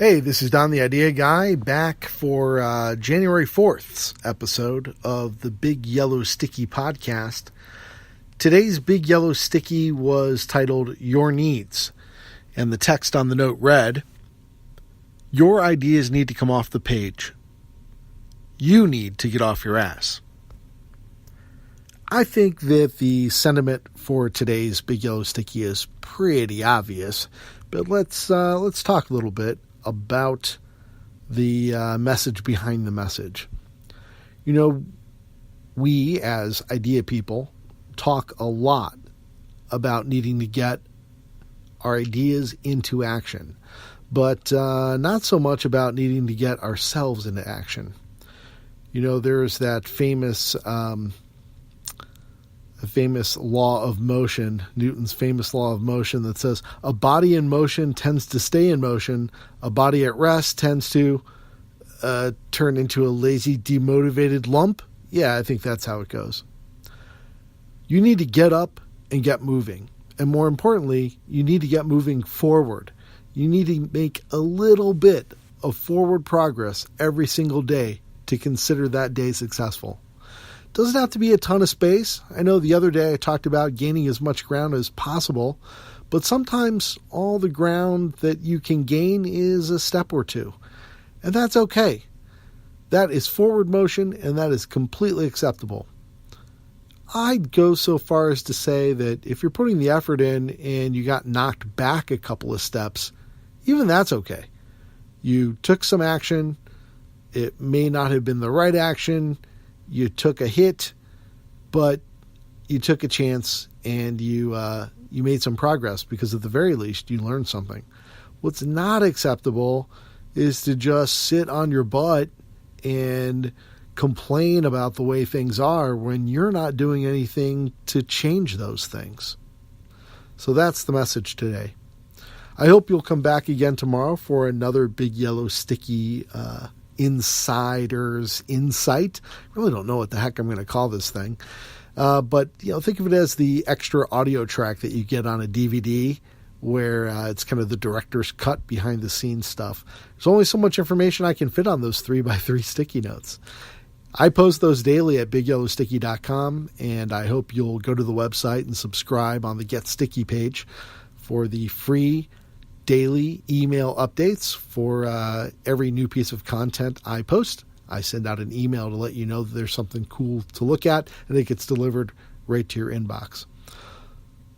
Hey, this is Don the Idea Guy back for January 4th's episode of the Big Yellow Sticky podcast. Today's Big Yellow Sticky was titled Your Needs, and the text on the note read, "Your ideas need to come off the page. You need to get off your ass." I think that the sentiment for today's Big Yellow Sticky is pretty obvious, but let's talk a little bit about the message behind the message. You know, we as idea people talk a lot about needing to get our ideas into action, but not so much about needing to get ourselves into action. You know, there's that famous law of motion, Newton's famous law of motion, that says a body in motion tends to stay in motion. A body at rest tends to turn into a lazy, demotivated lump. Yeah, I think that's how it goes. You need to get up and get moving. And more importantly, you need to get moving forward. You need to make a little bit of forward progress every single day to consider that day successful. Doesn't have to be a ton of space. I know the other day I talked about gaining as much ground as possible, but sometimes all the ground that you can gain is a step or two, and that's okay. That is forward motion, and that is completely acceptable. I'd go so far as to say that if you're putting the effort in and you got knocked back a couple of steps, even that's okay. You took some action. It may not have been the right action. You took a hit, but you took a chance and you made some progress because at the very least you learned something. What's not acceptable is to just sit on your butt and complain about the way things are when you're not doing anything to change those things. So that's the message today. I hope you'll come back again tomorrow for another Big Yellow Sticky Insider's Insight. I really don't know what the heck I'm going to call this thing. But think of it as the extra audio track that you get on a DVD where it's kind of the director's cut behind the scenes stuff. There's only so much information I can fit on those 3x3 sticky notes. I post those daily at bigyellowsticky.com, and I hope you'll go to the website and subscribe on the Get Sticky page for the free daily email updates for every new piece of content I post. I send out an email to let you know that there's something cool to look at, and it gets delivered right to your inbox.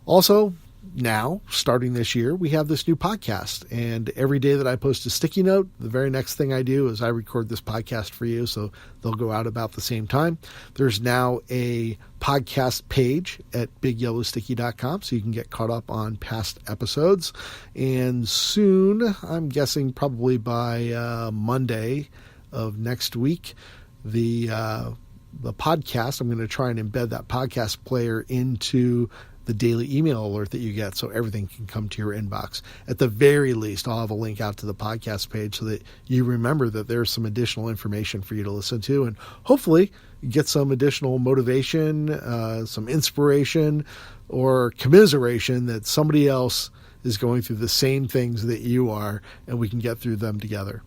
Also, now, starting this year, we have this new podcast, and every day that I post a sticky note, the very next thing I do is I record this podcast for you, so they'll go out about the same time. There's now a podcast page at bigyellowsticky.com, so you can get caught up on past episodes, and soon, I'm guessing probably by Monday of next week, the podcast, I'm going to try and embed that podcast player into the daily email alert that you get so everything can come to your inbox. At the very least, I'll have a link out to the podcast page so that you remember that there's some additional information for you to listen to, and hopefully get some additional motivation, some inspiration, or commiseration that somebody else is going through the same things that you are, and we can get through them together.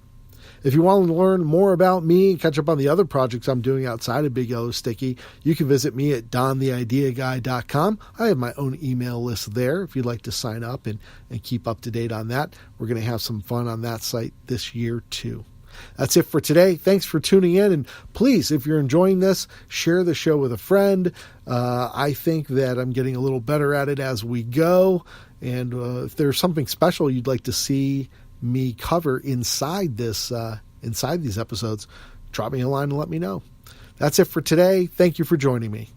If you want to learn more about me and catch up on the other projects I'm doing outside of Big Yellow Sticky, you can visit me at dontheideaguy.com. I have my own email list there if you'd like to sign up and keep up to date on that. We're going to have some fun on that site this year too. That's it for today. Thanks for tuning in. And please, if you're enjoying this, share the show with a friend. I think that I'm getting a little better at it as we go. And if there's something special you'd like to see me cover inside these episodes, drop me a line and let me know. That's it for today. Thank you for joining me.